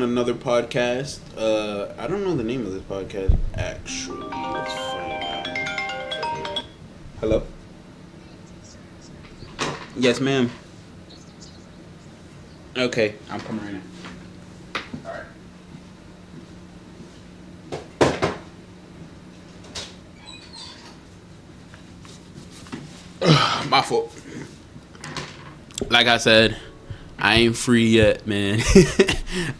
Another podcast. I don't know the name of this podcast actually. Let's find out. Hello. Yes, ma'am. Okay, I'm coming right now. All right. My fault. Like I said, I ain't free yet, man.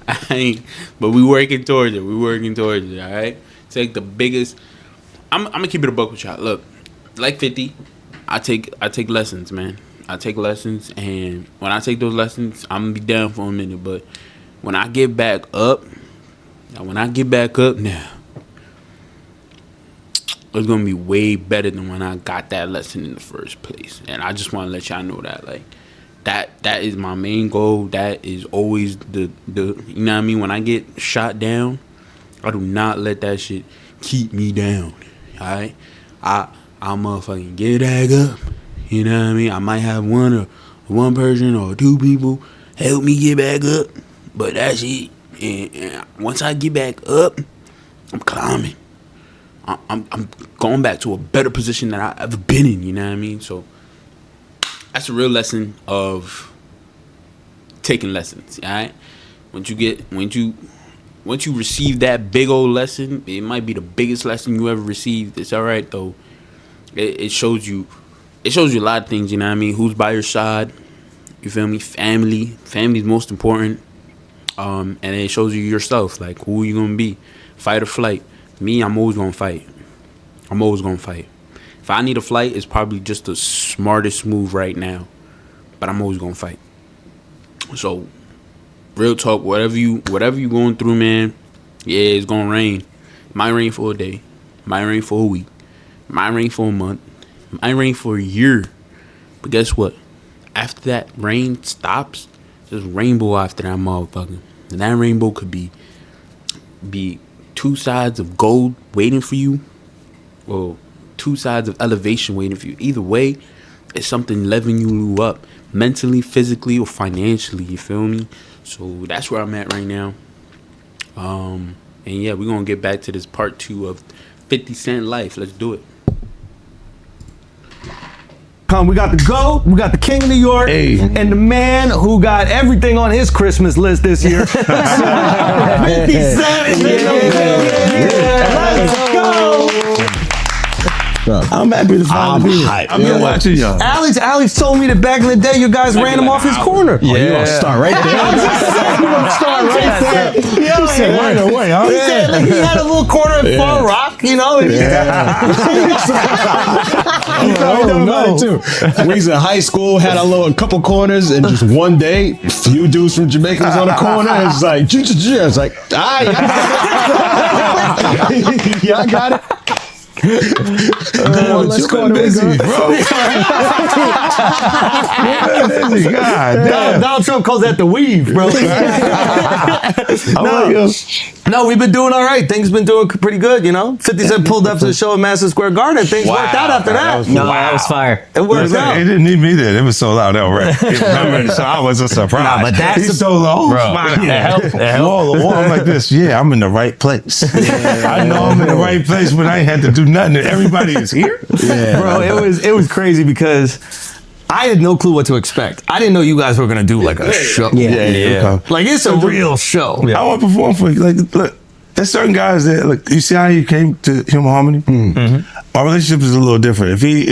I ain't, but we working towards it. All right. It's like the biggest. I'm gonna keep it a buck with y'all. Look, like 50, I take lessons, man. I take lessons, and when I take those lessons, I'm gonna be down for a minute. But when I get back up, now, it's gonna be way better than when I got that lesson in the first place. And I just want to let y'all know that, like. That is my main goal. That is always the you know what I mean? When I get shot down, I do not let that shit keep me down. Alright? I motherfucking get back up. You know what I mean? I might have one person or two people help me get back up. But that's it. And once I get back up, I'm climbing. I'm going back to a better position than I've ever been in, you know what I mean? So that's a real lesson of taking lessons, all right? Once you receive that big old lesson, it might be the biggest lesson you ever received. It's all right though. It shows you a lot of things, you know what I mean? Who's by your side? You feel me? Family's most important. And it shows you yourself, like who you gonna be, fight or flight. Me, I'm always gonna fight. If I need a flight, it's probably just the smartest move right now. But I'm always gonna fight. So, real talk, whatever you going through, man, yeah, it's gonna rain. It might rain for a day. It might rain for a week. It might rain for a month. It might rain for a year. But guess what? After that rain stops, there's rainbow after that motherfucker. And that rainbow could be two sides of gold waiting for you. Or two sides of elevation waiting for you. Either way, it's something leveling you up mentally, physically, or financially. You feel me? So that's where I'm at right now. And yeah, we're gonna get back to this part 2 of 50 Cent life. Let's do it. We got the GOAT, we got the King of New York, and the man who got everything on his Christmas list this year. 50 Cent. Let's go. I'm happy to finally be here. I've been watching y'all. Alex told me that back in the day you guys ran him off his corner. Yeah. You gonna start right there? I was just saying, you gonna start right there. You said right away, huh? He said like, he had a little corner in Far Rock, you know. He told me about it too. We was in high school, had a couple corners, and just one day, few dudes from Jamaica was on the corner, and it's like, I was like, yeah, I got it. Let's go busy, bro. God damn. Donald Trump calls that the weave, bro. No, we've been doing all right. Things been doing pretty good, you know. 50 Cent pulled up to the show at Madison Square Garden. Things worked out after that. That was fire. It worked out. It didn't need me there. It was sold out outright. So I was a surprise. Nah, but that's He's so low. It helped. I'm like this. Yeah, I'm in the right place. I know I'm in the right place when I ain't had to do nothing. And everybody is here. Yeah. Bro, it was crazy because I had no clue what to expect. I didn't know you guys were gonna do like a show. Yeah. Like it's a real show. I want to perform for you. Like, look, there's certain guys that, look, you see how he came to Human Harmony? Mm-hmm. Our relationship is a little different. If he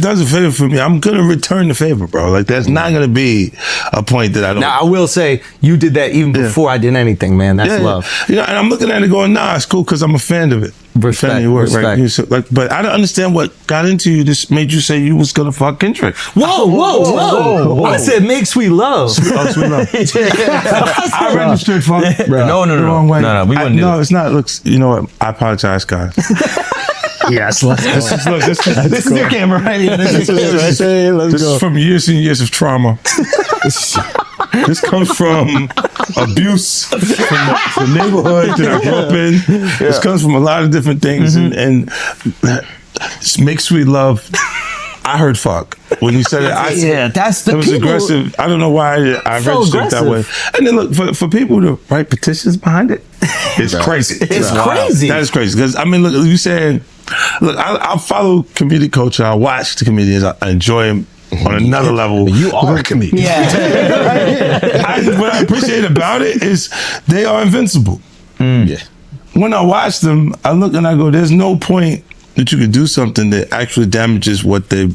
does a favor for me, I'm gonna return the favor, bro. Like that's not gonna be a point that I don't. Now I will say you did that even before I did anything, man. That's love. You know, and I'm looking at it going, nah, it's cool because I'm a fan of it. Respect. Right? So, like, but I don't understand what got into you. This made you say you was gonna fuck Kendrick. Whoa. I said make sweet love. Sweet love. I registered for it. No. The wrong way. No, we wouldn't do No, it's not. Look, you know what? I apologize, guys. Yes, let's go. This This is your camera right here. This is from years and years of trauma. This comes from abuse from the neighborhood that I grew up in. This comes from a lot of different things, and make sweet love I heard fuck when you said it. that's the It was people. aggressive. I don't know why I So registered that way. aggressive. And then look, for people to write petitions behind it, it's crazy. It's wild. crazy. That is crazy. Because I mean, look, you saying, look, I follow comedic culture. I watch the comedians. I enjoy them on another level. You are a comedian. What I appreciate about it is they are invincible. Yeah. When I watch them, I look and I go, there's no point that you could do something that actually damages what they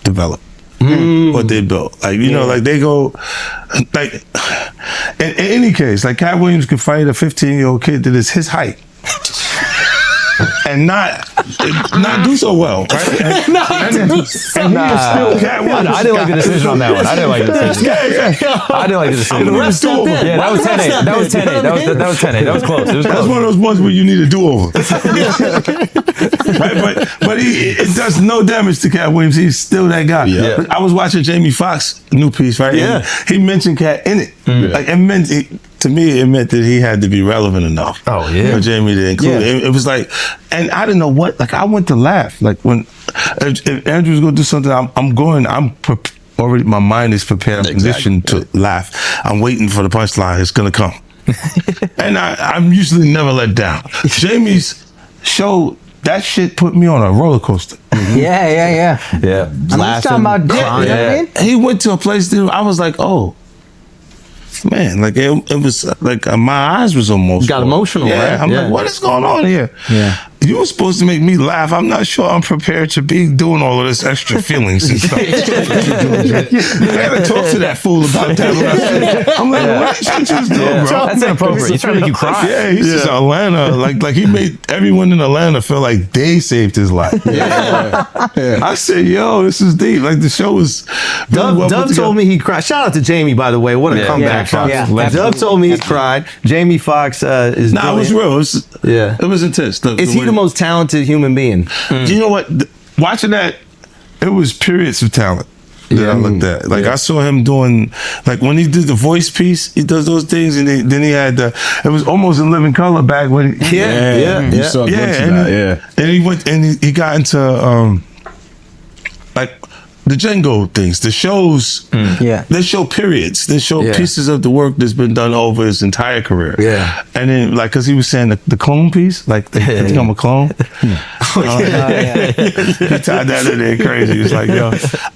developed, what they built. Like, you know, like they go, like, in any case, like Cat Williams could fight a 15-year-old kid that is his height. And not do so well, right? And he is still Cat Williams. I didn't like the decision on that one. I didn't like the decision. I didn't like the decision. The rest stepped in. Yeah, that was 10-8. That was 10-8. That was 10-8. That was close. It was That's close. one of those ones where you need a do-over. Right? But it does no damage to Cat Williams. He's still that guy. Yeah. But I was watching Jamie Foxx's new piece, right? Yeah. And he mentioned Cat in it. Like, it meant, to me, it meant that he had to be relevant enough. Oh, yeah. For Jamie to include it. It was like, and I didn't know what, like, I went to laugh. Like, when, if Andrew's going to do something, already, my mind is prepared. I'm conditioned to laugh. I'm waiting for the punchline. It's going to come. And I'm usually never let down. Jamie's show, that shit put me on a roller coaster. Yeah. I mean, he's talking about dick, you know what I mean? He went to a place that I was like, oh, man, like it was like my eyes was almost Got emotional, yeah, right? I'm Yeah. like, what is going on here? Yeah. You were supposed to make me laugh. I'm not sure I'm prepared to be doing all of this extra feelings and stuff. I gotta talk to that fool about that. I'm like, what did you just do, bro? That's inappropriate. He's trying to make you cry. Yeah, he's just Atlanta. Like he made everyone in Atlanta feel like they saved his life. I said, yo, this is deep. Like the show was really well put Dub together. told me he cried. Shout out to Jamie, by the way. What a comeback. Dub told me he cried. Jamie Foxx is Nah, it was brilliant. real. It was intense. Is he the most talented human being? You know what? Watching that, it was periods of talent that I looked at. Like I saw him doing, like when he did the voice piece, he does those things, and then he had it was almost in living color back when. You saw a glimpse of that, And he went and he got into like the Django things, the shows. They show periods. They show pieces of the work that's been done over his entire career. Yeah. And then, like, because he was saying the clone piece, like, they think I'm a clone. He tied that in there crazy. He was like, yo,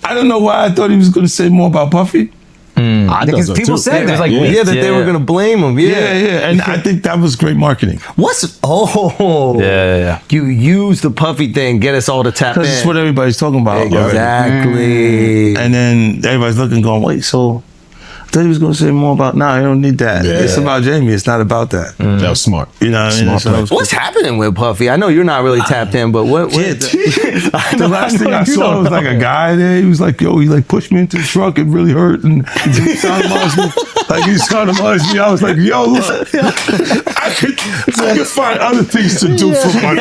I don't know why I thought he was going to say more about Puffy. Because people said that. like, that they were going to blame him. Yeah. And I think that was great marketing. You use the Puffy thing, get us all to tap in. Because it's what everybody's talking about. Exactly. And then everybody's looking, going, wait, so I thought he was going to say more about, nah, I don't need that. It's about Jamie. It's not about that. That was smart. You know what I mean? Smart play. What's happening with Puffy? I know you're not really tapped in, but what The last thing I saw was like a guy there. He was like, yo, he like pushed me into the truck. It really hurt. And he sodomized me. Like he sodomized me. I was like, yo, look, I could find other things to do for money.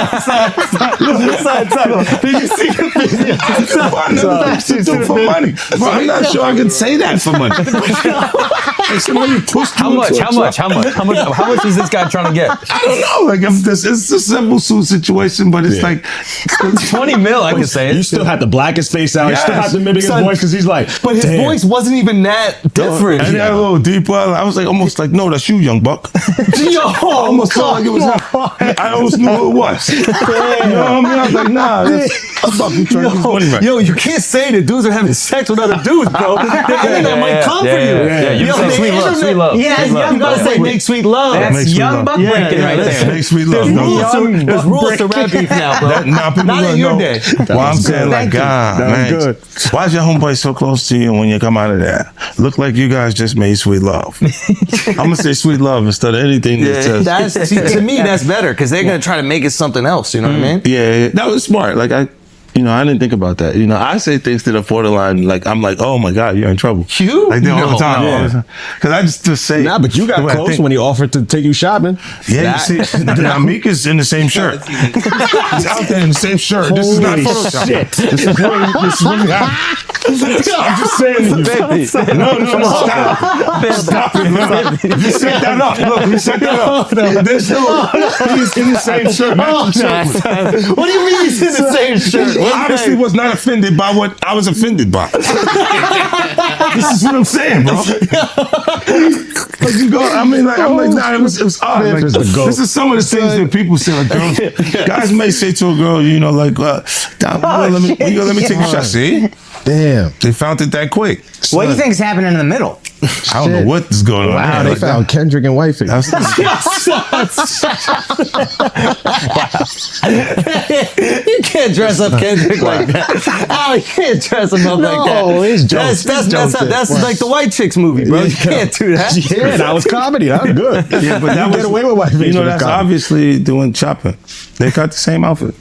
Did you see the video? I could find other things to do for money. Bro, I'm not sure I can say that for money. Like somebody pushed How me much? into a truck. How much is this guy trying to get? I don't know. Like it's a simple suit situation, but it's like 20 mil, I can say it. You still had the blackest face out. You still Yes. had to mimic his Son, voice because he's like, But his damn. voice wasn't even that different. And he had a little deeper. I was like almost like, no, that's you, young buck. I almost felt like it was him. I almost knew who it was. You know what I mean? I was like, nah, that's fucking trying to use money right. Yo, you can't say that dudes are having sex with other dudes, bro. The internet might come for you. You Yo, say the sweet love, internet- sweet love. Yeah, Sweet love. you gotta say make sweet love. That's Make sweet young love. buck breaking right there. Make sweet love. There's rules to rap beef now, bro. Now people Not in your know. day. Well, I'm saying like, God, That was man, good. why is your homeboy so close to you when you come out of there? Look like you guys just made sweet love. I'm gonna say sweet love instead of anything that says. That's to me, that's better because they're gonna try to make it something else. You know what I mean? Yeah, that was smart. Like I didn't think about that. I say things that are borderline. Like I'm like, oh my God, you're in trouble. You? Like that all the No, time. Because I just say. Nah, but you got the way I close think. when he offered to take you shopping. Yeah, you see, Amika's in the same shirt. He's out there in the same shirt. This is not Photoshop. This is really happening. I'm just saying to you. Stop it, man. You set that up. Look, you set that up. There's no, he's in the same shirt. What do you mean he's in the same shirt? Well, obviously was not offended by what I was offended by. This is what I'm saying, bro. Like you go, I'm like, nah, it was odd. Like, this is some of the things that people say. Like girls, guys may say to a girl, you know, like, let me take a shot. See? Damn. They found it that quick. What do you think is happening in the middle? I don't know what is going on. Wow, there. they found Kendrick and Wifey. You can't dress up Kendrick like that. Oh, you can't dress him up like that. it's jokes. That's like the white chicks movie, bro. You can't do that. Yeah, that was comedy. That was good. Yeah, but that You was get away with Wifey. You know, that's obviously doing shopping. They got the same outfit.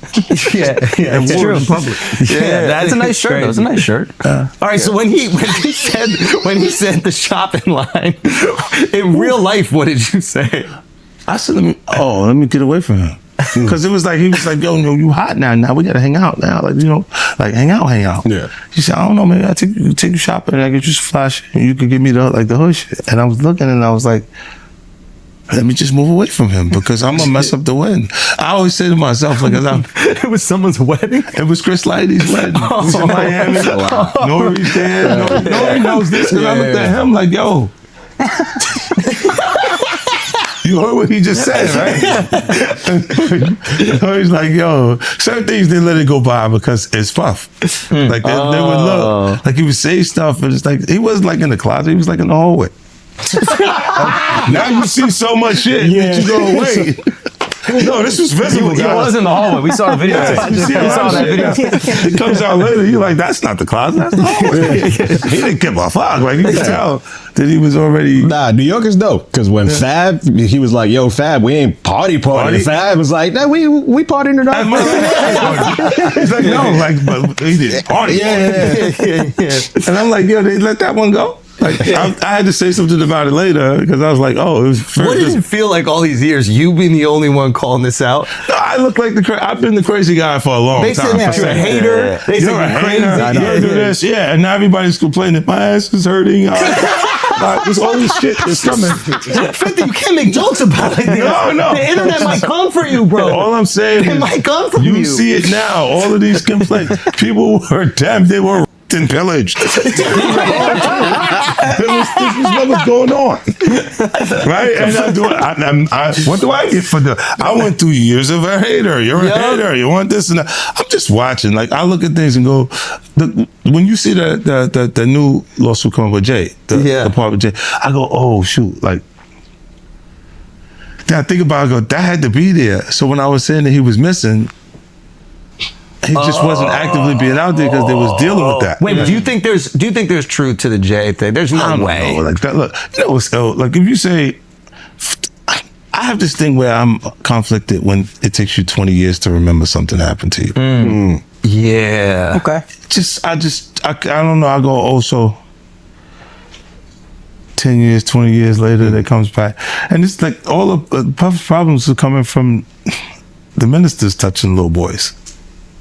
Yeah, And it's wore true. it in public. Yeah, That's a nice shirt. That was a nice shirt. All right, so when he said the shopping line in real life, what did you say? I said, let me get away from him. Because it was like, he was like, yo, you hot now. Now we got to hang out now. Like, you know, like hang out. Yeah. He said, I don't know, maybe I'll take you shopping and I get you some flash and you could give me the hood shit. And I was looking and I was like, let me just move away from him because I'm gonna mess up the wedding. I always say to myself, like, It was someone's wedding. it was Chris Lighty's wedding. It was in Miami. Nori's there. Nori knows this because I looked at him like, yo. You heard what he just said, right? He's like, yo, certain things they let it go by because it's Puff. Like they would look, like he would say stuff, and it's like he wasn't like in the closet, he was like in the hallway. Now you see so much shit that you go, wait. No, this was visible, He guys. was in the hallway. We saw the video. You see We saw that video. It comes out later. You're like, that's not the closet. That's the hallway. He didn't give a fuck. Like you could tell that he was already. Nah, New York is dope. Because when Fab, he was like, yo, Fab, we ain't party. Fab was like, nah, we partying tonight. He's like, no, like, but he didn't party. Yeah. And I'm like, yo, they let that one go? Like, I had to say something about it later because I was like, oh, it was What did it feel like all these years? You being the only one calling this out. I look like I've been the crazy guy for a long They time. said you're a hater. They You're said a you're hater. crazy. You do this. Yeah, and now everybody's complaining. My ass is hurting. Like, there's all this shit that's coming. 50, you can't make jokes about it. No. The internet might come for you, bro. All I'm saying It is might come from you you. see it now. All of these complaints. People were damn. They were and pillaged. This was what was going on, right? And what do I get for the? I went through years of a hater. You're a hater. You want this and that. I'm just watching. Like I look at things and go. When you see the new lawsuit coming with Jay, the part with Jay, I go, oh shoot, like. Then I think about it, I go, that had to be there. So when I was saying that he was missing. He just wasn't actively being out there because they was dealing with that. Wait, but do you think there's truth to the Jay thing? There's no way. Know. Like that, look, you know, so like if you say, I have this thing where I'm conflicted when it takes you 20 years to remember something happened to you. Yeah. Okay. I don't know. I go, oh, so 10 years, 20 years later, that comes back, and it's like all of Puff's problems are coming from the ministers touching little boys.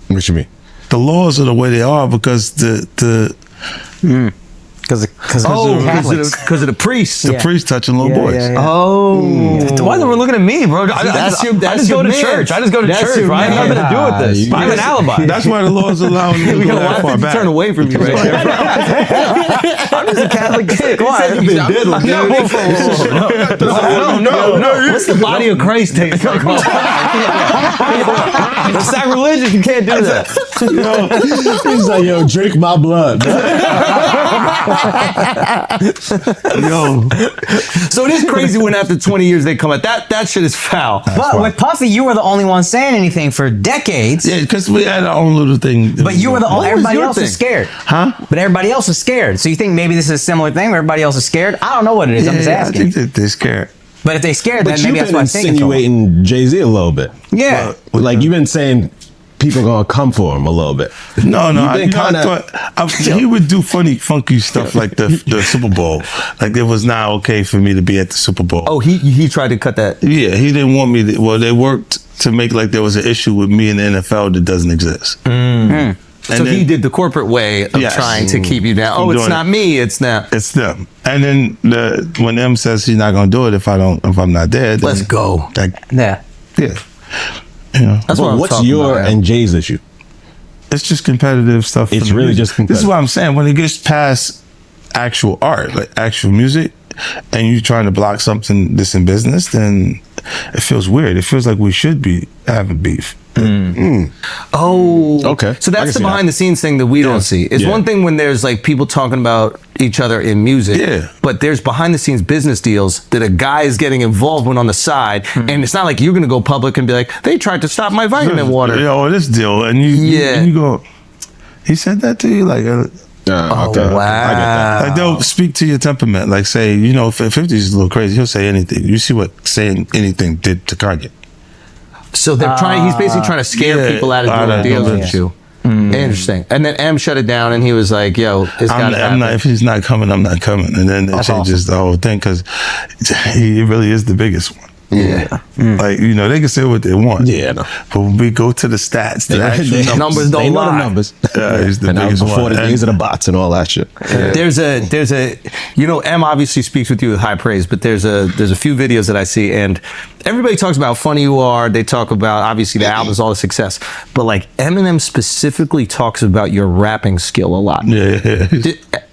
What you mean? The laws are the way they are because Because of Catholics. Because of the priests. the priest touching little boys. Oh. Why are we looking at me, bro? I That's just go to church. I just go to That's church, your right? I have nothing to do with this. I have an alibi. That's why the laws allow me to We go got a lot that of far people back. turn away from you right there. I'm just a Catholic kid. Why? You've been dead like No. What's the body of Christ taste like? It's sacrilegious. You can't do that. He's like, yo, drink my blood. Yo, So it is crazy when after 20 years they come out. That shit is foul. But with Puffy, you were the only one saying anything for decades. yeah, because we had our own little thing. But you were the only. What was Everybody your else thing? was scared. Huh? But everybody else was scared. So you think maybe this is a similar thing where everybody else is scared? I don't know what it is. I'm just I asking. think that they're scared. But if they're scared, But then you've maybe that's been why I'm thinking. So. insinuating Jay-Z a little bit. Yeah. Like you've been saying people gonna come for him a little bit. No, You've been I thought he would do funky stuff like the Super Bowl. Like it was not okay for me to be at the Super Bowl. Oh, he tried to cut that. Yeah, he didn't want me to. Well, they worked to make like there was an issue with me in the NFL that doesn't exist. So he did the corporate way of Yes. trying to keep you down. I'm Oh, it's doing not it. me. It's not. It's them. And then when M says he's not gonna do it if I'm not there, then Let's go. Like, Yeah. yeah. You know. That's what I'm What's talking your about. and Jay's issue? it's just competitive stuff. It's for the really music. just competitive. This is what I'm saying. When it gets past actual art, like actual music, and you're trying to block something that's in business, then it feels weird. It feels like we should be having beef. Oh, Okay. So I can that's the see behind that. the scenes thing that we don't see. It's Yeah. one thing when there's like people talking about each other in music, Yeah. but there's behind the scenes business deals that a guy is getting involved with on the side, and it's not like you're gonna go public and be like, they tried to stop my vitamin water. Yeah, or this deal, and you go, he said that to you, like. Okay. wow. I get that. Like they'll speak to your temperament. Like say, 50's a little crazy. He'll say anything. You see what saying anything did to Kanye. So they're trying. He's basically trying to scare Yeah, people out of out doing of deals doing with it. you. Interesting. And then M shut it down, and he was like, "Yo, it's got to happen." If he's not coming, I'm not coming. And then it changes the whole thing because he really is the biggest one. Yeah. Like, they can say what they want. Yeah, no. But when we go to the stats, the actual Numbers don't They know the lie. numbers. he's the And that was biggest before one. the days of the bots and all that shit. There's a M obviously speaks with you with high praise, but there's a few videos that I see, and everybody talks about how funny you are. They talk about obviously the albums, all the success, but like Eminem specifically talks about your rapping skill a lot. Yeah.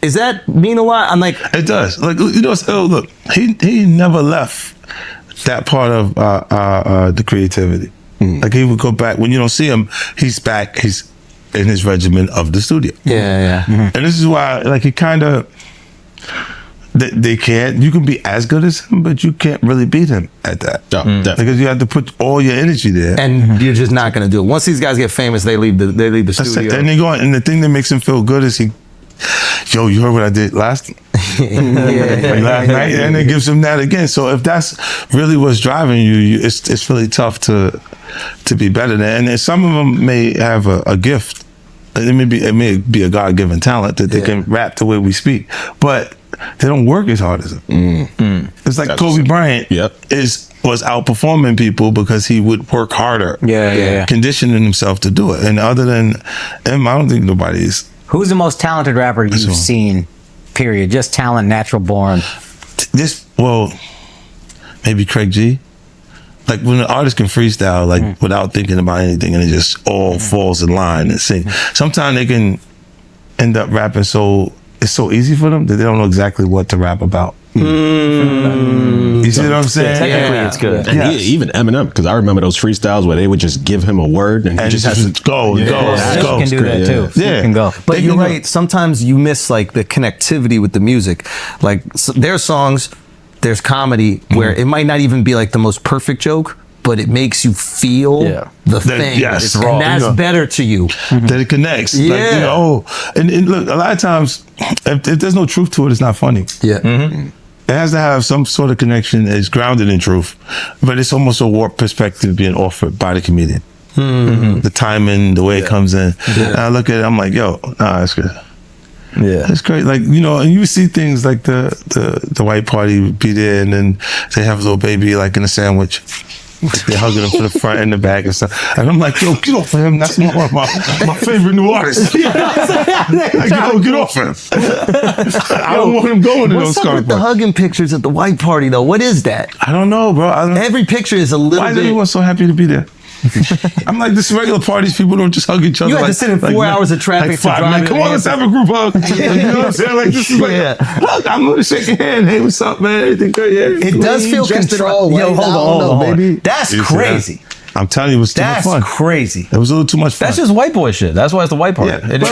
Does that mean a lot? I'm like, It does. Like, look, he never left that part of the creativity. Like he would go back when you don't see him. He's back. He's in his regimen of the studio. yeah. And this is why, like, he kind of they can't. You can be as good as him, but you can't really beat him at that. Yeah, definitely. Because you have to put all your energy there. And you're just not going to do it. Once these guys get famous, they leave the That's it. studio. And they go, and the thing that makes him feel good is you heard what I did last night, and it gives him that again. So if that's really what's driving you, it's really tough to be better than. And then some of them may have a gift. It may be a God-given talent that they can rap the way we speak, but they don't work as hard as him. It's like That's Kobe true. Bryant was outperforming people because he would work harder, conditioning himself to do it. And other than him, I don't think nobody is. Who's the most talented rapper you've seen? Period. Just talent, natural born. Maybe Craig G. Like when an artist can freestyle, like without thinking about anything, and it just all falls in line and sing. Sometimes they can end up rapping it's so easy for them that they don't know exactly what to rap about. You see what I'm saying? Technically, it's good. And even Eminem, because I remember those freestyles where they would just give him a word and he And just has to go. You can do that too. Yeah. You can go. But you're right. Sometimes you miss like the connectivity with the music. Like there's songs, there's comedy where it might not even be like the most perfect joke, but it makes you feel the thing. yes, and raw, that's better to you. That it connects. Yeah. Like, and look, a lot of times, if there's no truth to it, it's not funny. Yeah. It has to have some sort of connection that's grounded in truth, but it's almost a warped perspective being offered by the comedian. The timing, the way it comes in. And I look at it, I'm like, that's good. Yeah. It's great. Like, and you see things like the white party would be there, and then they have a little baby like in a sandwich. Like they're hugging him from the front and the back and stuff. And I'm like, get off of him. That's one of my favorite new artists. Like, get off him. I don't want him going to those What's up skunk with the parties. hugging pictures at the white party though? What is that? I don't know, bro. Every picture is a little Why is bit. everyone so happy to be there? I'm like, this regular parties, people don't just hug each other. You had to sit in 4 hours of traffic Like to five. drive Like, in come on, and let's have a group hug. You know what I'm saying? Like, this is like, hug, I'm gonna shake your hand. Hey, what's up, man? Everything good? Yeah. It does feel controlled. Yo, hold on, baby. That's You see crazy. that? I'm telling you, it was too much That's fun. crazy. It was a little too much fun. That's just white boy shit. That's why it's the white party. Yeah. It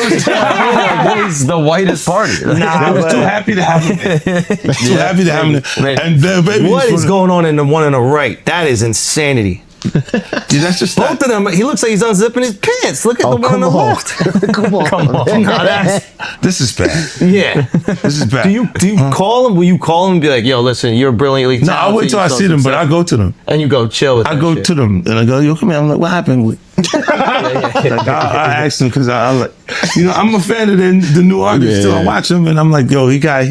is the whitest party. I was too happy to have him. Too happy to have him. And the baby. What is going on in the one on the right? That is insanity. Dude, that's just Both of them, he looks like he's unzipping his pants. Look at the one on the left. Come on. No, that's, This is bad. yeah. This is bad. Do you call him? Will you call him and be like, yo, listen, you're brilliantly No, I wait till I see them, but I go to them. And you go chill with I that go shit. to them and I go, yo, come here. I'm like, what happened? Like, I asked him because I like, I'm a fan of the new artists. So I watch him and I'm like, yo, he got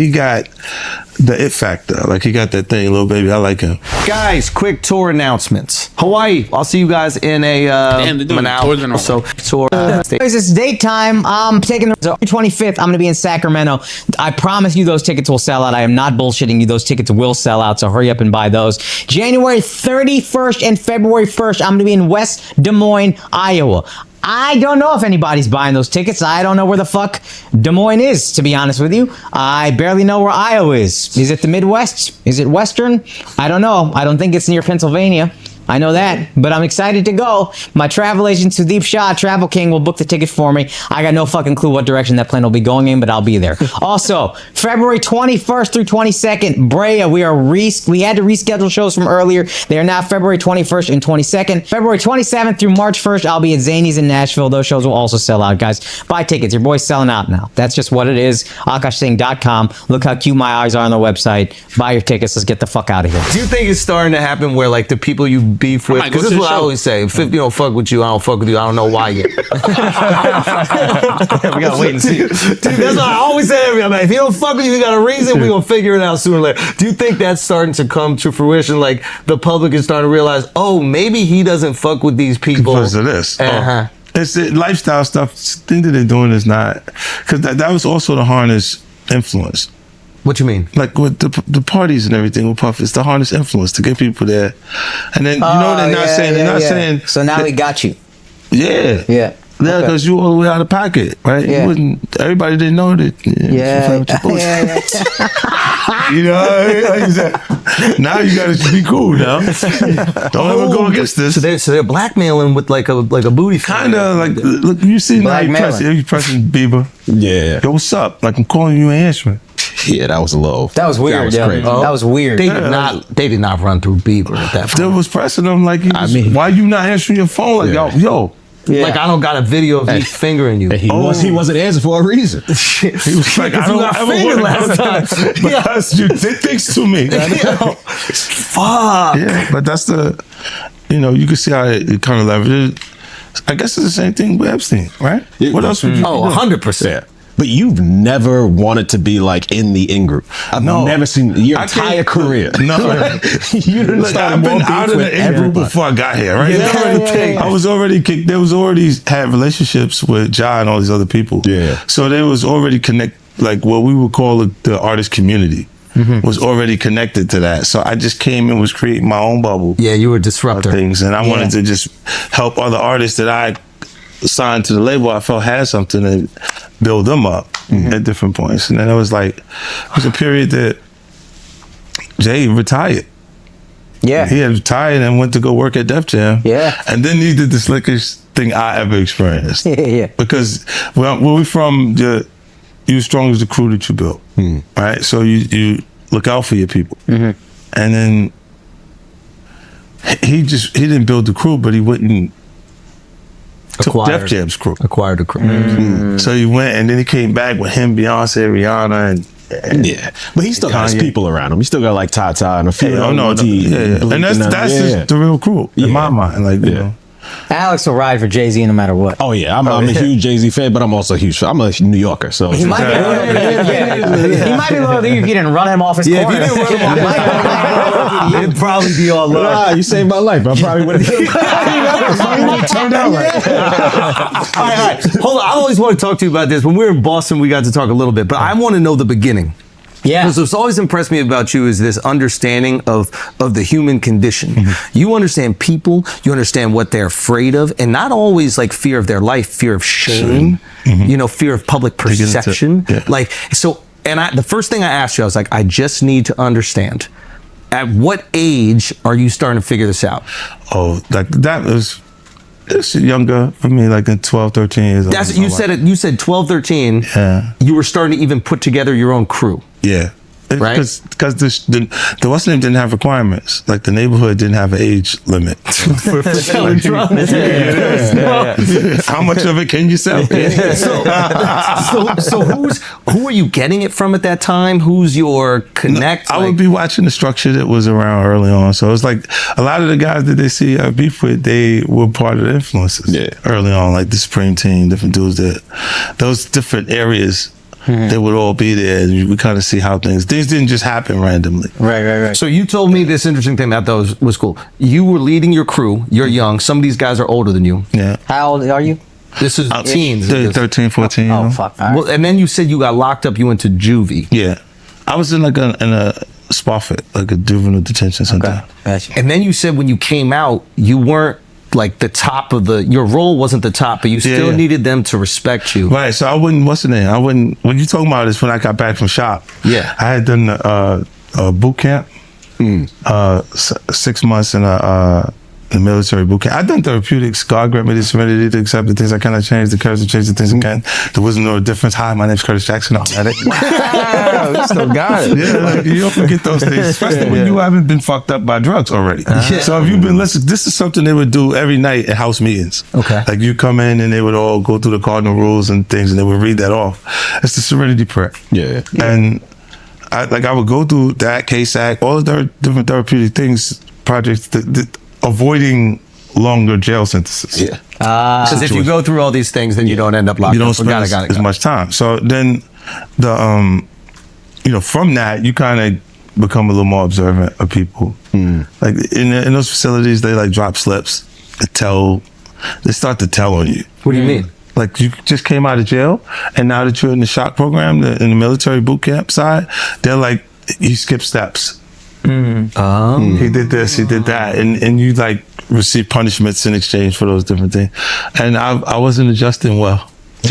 the it factor. Like he got that thing, little baby. I like him. Guys, quick tour announcements. Hawaii. I'll see you guys in a Damn, they're doing tours and all. So tour. Guys, it's date time. I'm taking the 25th. I'm going to be in Sacramento. I promise you those tickets will sell out. I am not bullshitting you. Those tickets will sell out, so hurry up and buy those. January 31st and February 1st, I'm going to be in West Des Moines, Iowa. I don't know if anybody's buying those tickets. I don't know where the fuck Des Moines is, to be honest with you. I barely know where Iowa is. Is it the Midwest? Is it Western? I don't know. I don't think it's near Pennsylvania. I know that, but I'm excited to go. My travel agent, Sudeep Shah, Travel King, will book the ticket for me. I got no fucking clue what direction that plane will be going in, but I'll be there. Also, February 21st through 22nd, Brea, we had to reschedule shows from earlier. They are now February 21st and 22nd. February 27th through March 1st, I'll be at Zany's in Nashville. Those shows will also sell out, guys. Buy tickets. Your boy's selling out now. That's just what it is. AkashSingh.com. Look how cute my eyes are on the website. Buy your tickets. Let's get the fuck out of here. Do you think it's starting to happen where like the people you beef with? Because this is what I always say: if 50 don't fuck with you, I don't fuck with you. I don't know why yet. We gotta wait and see. Dude, that's what I always say. I'm like, if you don't fuck with you, you got a reason. We gonna figure it out sooner or later. Do you think that's starting to come to fruition? Like the public is starting to realize, oh, maybe he doesn't fuck with these people because of this. Uh-huh. It's the lifestyle stuff. The thing that they're doing is not, because that was also the harness influence. What you mean? Like with the parties and everything with Puff, it's the harness influence to get people there. And then they're not saying. So now we got you. Yeah. Yeah. Yeah, because you all the way out of pocket, right? Yeah. Everybody didn't know that. You know, now you gotta be cool now. Don't ever go against this. So they're blackmailing with like a booty. Kind of like, look, you see now you pressing Bieber. Yeah. Yo, what's up? Like I'm calling you, ain't answering. Yeah, that was a little. That was weird. That was crazy. That was weird. They did not run through Bieber at that Still point. was pressing him like, why you not answering your phone? Like, yo. Yeah. Like I don't got a video of me fingering you. He wasn't answering for a reason. He was like, I don't ever want last time because you did things to me. Fuck. Yeah, but that's the, you can see how it kind of leveraged. I guess it's the same thing with Epstein, right? What else would you do? 100%. But you've never wanted to be like in the in-group. I've never seen your entire career. No. You didn't start I've been out of the in-group before I got here, right? I was already kicked. There was already had relationships with Ja and all these other people. Yeah. So there was already like what we would call the artist community. Was already connected to that. So I just came and was creating my own bubble. Yeah, you were a disruptor. Things, and I wanted to just help other artists that I signed to the label. I felt had something to build them up at different points. And then it was a period that Jay retired. Yeah. He had retired and went to go work at Def Jam. Yeah. And then he did the slickest thing I ever experienced. Yeah. Because where we from, you strong as the crew that you built. Right? So you look out for your people. And then he didn't build the crew, but he wouldn't took Def Jam's crew. Acquired a crew. So he went, and then he came back with him, Beyonce, Rihanna, and but he still got his people around him. He still got like Tata and a few. And that's just the real crew in my mind. Like, you know. Alex will ride for Jay-Z no matter what. Oh yeah, I'm a huge Jay-Z fan, but I'm also a huge fan. I'm a New Yorker, so he might be loyal to you if you didn't run him off his corner. If you didn't run him off, it'd probably be all love. Nah, you saved my life. I probably would have turned out right. All right. Hold on. I always want to talk to you about this. When we were in Boston, we got to talk a little bit, but I want to know the beginning. Yeah. Because what's always impressed me about you is this understanding of the human condition. You understand people, you understand what they're afraid of, and not always like fear of their life, fear of shame, fear of public perception. Like, so, and the first thing I asked you, I was like, I just need to understand. At what age are you starting to figure this out? Oh, like that was... It's younger for me, like in 12, 13 years old. That's, you said 12, 13. Yeah. You were starting to even put together your own crew. Yeah. Right? Because the West Name didn't have requirements. Like the neighborhood didn't have an age limit. For selling drugs. How much of it can you sell? So who are you getting it from at that time? Who's your connect? I would be watching the structure that was around early on. So it's like a lot of the guys that they see I beef with, they were part of the influences early on, like the Supreme Team, different dudes those different areas. They would all be there, and we kind of see how things didn't just happen randomly. Right. So you told me this interesting thing that I thought was cool. You were leading your crew. You're young. Some of these guys are older than you. Yeah. How old are you? This is teens. 13, 14. Oh, fuck. All right. Well, and then you said you got locked up. You went to juvie. Yeah. I was in like in a SPOFIT, like a juvenile detention center. Gotcha. And then you said when you came out, you weren't like the top of your role wasn't the top, but you still needed them to respect you. Right. So I wouldn't. What's the name? I wouldn't. When you talking about this, when I got back from shop, Yeah. I had done a boot camp, 6 months in the military boot camp. I've done therapeutics. God grant me the serenity to accept the things I cannot change, the courage to change the things I can. There wasn't no difference. Hi, my name's Curtis Jackson. I'm at it. Wow, you still got it. Yeah, like, you don't forget those things, especially when you haven't been fucked up by drugs already. So if you've been listening, this is something they would do every night at house meetings. Okay. Like you come in and they would all go through the cardinal rules and things, and they would read that off. It's the serenity prayer. Yeah. And I would go through that, KSAC, all the different therapeutic things, projects, avoiding longer jail sentences. Yeah. Because if you go through all these things, then you don't end up locked You don't up. spend as much time. So then from that, you kind of become a little more observant of people. Like in those facilities, they like drop slips. They start to tell on you. What do you mean? Like you just came out of jail, and now that you're in the shock program, in the military boot camp side, they're like, you skip steps. He did this, he did that, and you like receive punishments in exchange for those different things. And I wasn't adjusting well. I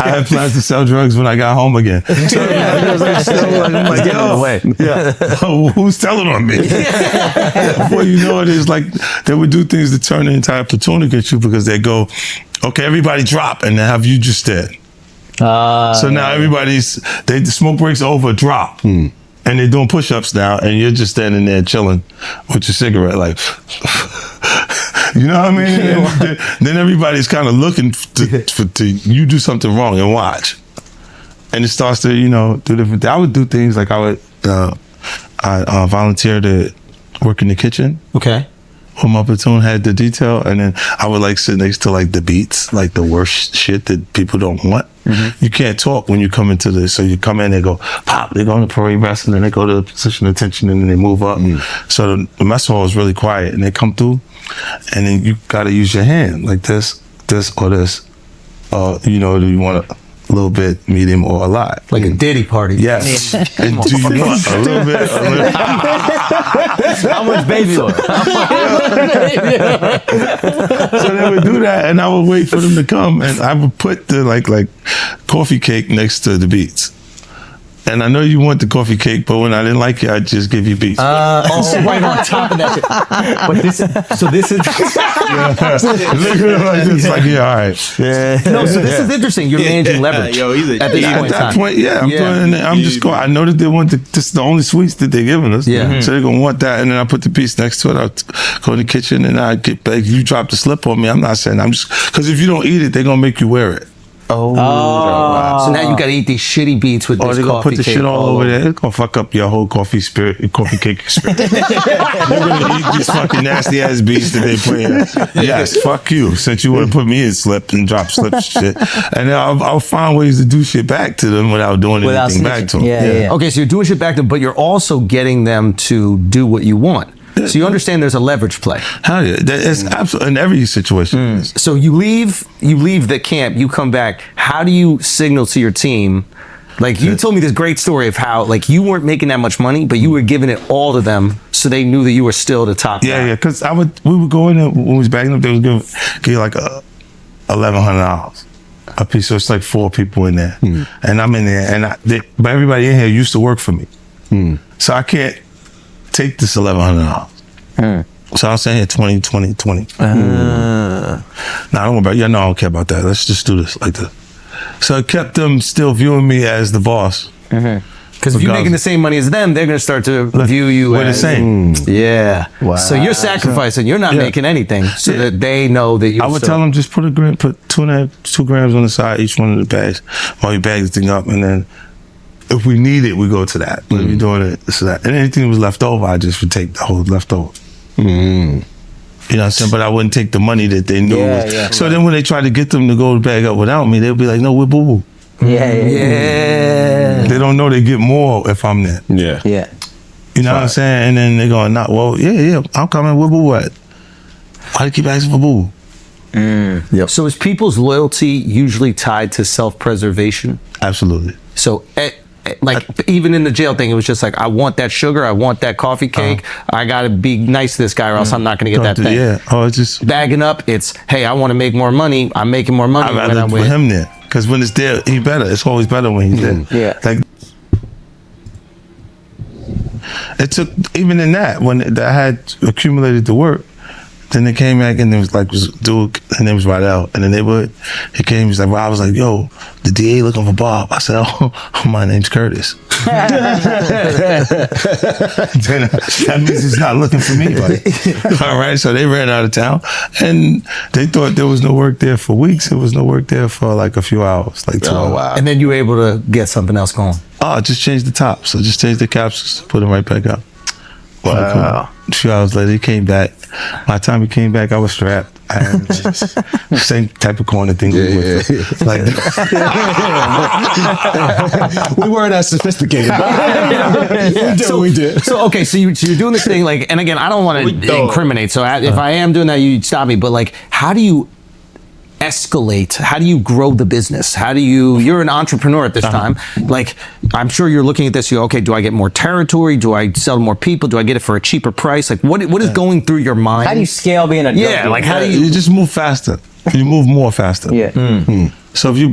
had plans to sell drugs when I got home again. So I'm like, yo, who's telling on me? Before you know it, it's like they would do things to turn the entire platoon against you because they go, okay, everybody drop, and then have you just dead. So now the smoke breaks over, drop. And they're doing push-ups now, and you're just standing there chilling with your cigarette, like, you know what I mean? And then everybody's kind of looking to you do something wrong and watch. And it starts to, do different things. I would do things like I volunteer to work in the kitchen. Okay. When my platoon had the detail, and then I would like sit next to like the beats, like the worst shit that people don't want. You can't talk when you come into this. So you come in, they go, pop, they go into parade rest, and then they go to position of attention, and then they move up. So the mess hall is really quiet, and they come through, and then you got to use your hand, like this, or this. Do you want a little bit, medium, or a lot? Like a Diddy party. Yes. And do you want a little bit? How much baby oil? So they would do that, and I would wait for them to come, and I would put the like coffee cake next to the beats. And I know you want the coffee cake, but when I didn't like it, I'd just give you beats. Right on top of that shit. But this is It's like, yeah, all right. no. So this is interesting. You're managing leverage. Yo, he's a at this At point in that time. point, I'm just going. I know that they want this is the only sweets that they're giving us. Yeah. So they're gonna want that, and then I put the piece next to it. I'll go in the kitchen, and I get back. You drop the slip on me. I'm not saying. I'm just because if you don't eat it, they're gonna make you wear it. So now you got to eat these shitty beats with Or this they're gonna coffee put the cake shit all over there. It's gonna fuck up your whole coffee cake experience. You're gonna eat these fucking nasty ass beats that they put in. Yes, fuck you. Since you want to put me in slip and drop slips and shit. And then I'll find ways to do shit back to them without doing anything back to them. Yeah. Okay, so you're doing shit back to them, but you're also getting them to do what you want. So you understand there's a leverage play. Hell yeah. It's absolutely in every situation. So you leave the camp, you come back. How do you signal to your team? Like you told me this great story of how like you weren't making that much money, but you were giving it all to them, so they knew that you were still the top guy. Yeah. Because we would go in there when we was backing up. They would give you like $1,100 a piece. So it's like 4 people in there, and I'm in there, and but everybody in here used to work for me, so I can't take this $1,100. So I'm saying here 20. Nah, don't worry about it. Yeah, no, I don't care about that. Let's just do this like this. So it kept them still viewing me as the boss. Because if you're making the same money as them, they're going to start to view you We're as the same. Yeah. Wow. So you're sacrificing. You're not making anything, so that they know that you. I would tell them just put 2 grams on the side each one of the bags while you bag the thing up, and then if we need it, we go to that. But if you're doing it, this or that, and anything that was left over, I just would take the whole leftover. You know what I'm saying? But I wouldn't take the money that they knew. So then when they tried to get them to go to bag up without me, they'd be like, "No, we're boo boo." Yeah. They don't know they get more if I'm there. Yeah. You know what I'm saying? And then they're going, "Nah, well, yeah, I'm coming. Where boo what? Why do you keep asking for boo?" So is people's loyalty usually tied to self-preservation? Absolutely. So like even in the jail thing, it was just like, I want that sugar, I want that coffee cake, I gotta be nice to this guy or else I'm not gonna get that thing. Yeah. Oh, it's just Bagging up, it's, hey, I want to make more money. I'm making more money I'd when rather I'm with with him there, because when it's there, he better. It's always better when he's there. Yeah. Like it took even in that when I had accumulated the work. Then they came back and it was like, dude, his name was Rydell in the neighborhood. He came, he's like, well, I was like, yo, the DA looking for Bob. I said, oh, my name's Curtis. That means he's not looking for me, buddy. All right, so they ran out of town and they thought there was no work there for weeks. There was no work there for like a few hours, like 2 hours. And then you were able to get something else going. Oh, just change the top. So just change the capsules, put them right back up. Wow. A few hours later, he came back. By the time he came back, I was strapped. I had the same type of corner thing. Like, We weren't as sophisticated. We did. So okay, so you're doing this thing like, and again, I don't want to incriminate. So if I am doing that, you stop me. But like, how do you escalate? How do you grow the business? How do you're an entrepreneur at this time. Like, I'm sure you're looking at this, you go, okay, do I get more territory? Do I sell to more people? Do I get it for a cheaper price? Like, what is going through your mind? How do you scale being a drug Yeah, dealer? like how do you just move faster. You move more faster. Yeah. So if you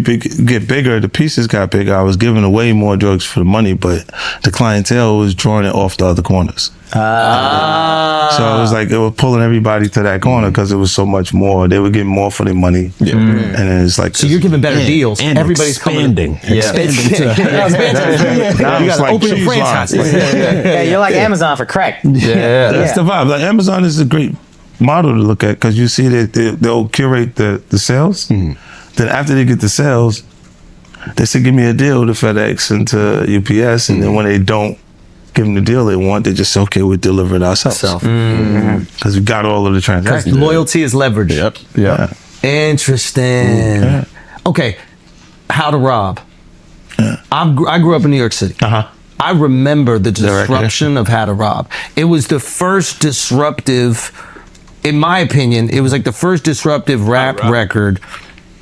get bigger, the pieces got bigger. I was giving away more drugs for the money, but the clientele was drawing it off the other corners. So it was like it was pulling everybody to that corner because it was so much more. They were getting more for their money, and then it's like So you're giving better deals. And Everybody's expanding. Expanding. now You it's got to like open a cheese franchise. lines. Yeah, you're like Amazon for crack. Yeah. That's the vibe. Like Amazon is a great model to look at because you see that they'll curate the sales. Then after they get the sales, they say, give me a deal to FedEx and to UPS. And then when they don't give them the deal they want, they just say, okay, we'll deliver it ourselves. Because we got all of the transactions. Loyalty is leverage. Yep. Yeah. Interesting. Okay. How to rob. I grew up in New York City. I remember the disruption of How to Rob. It was the first disruptive, in my opinion, it was like the first disruptive rap record.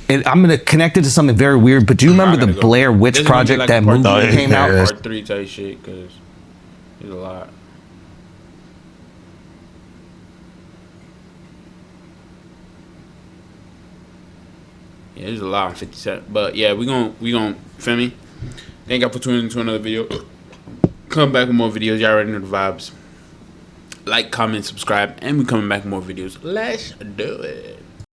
And I'm gonna connect it to something very weird, but do you remember the Blair Witch Project, like that movie that came out? Part 3 type shit, because there's a lot. Yeah, there's a lot on 50 Cent. But yeah, we gon' feel me? Thank y'all for tuning into another video. Come back with more videos. Y'all already know the vibes. Like, comment, subscribe, and we coming back with more videos. Let's do it.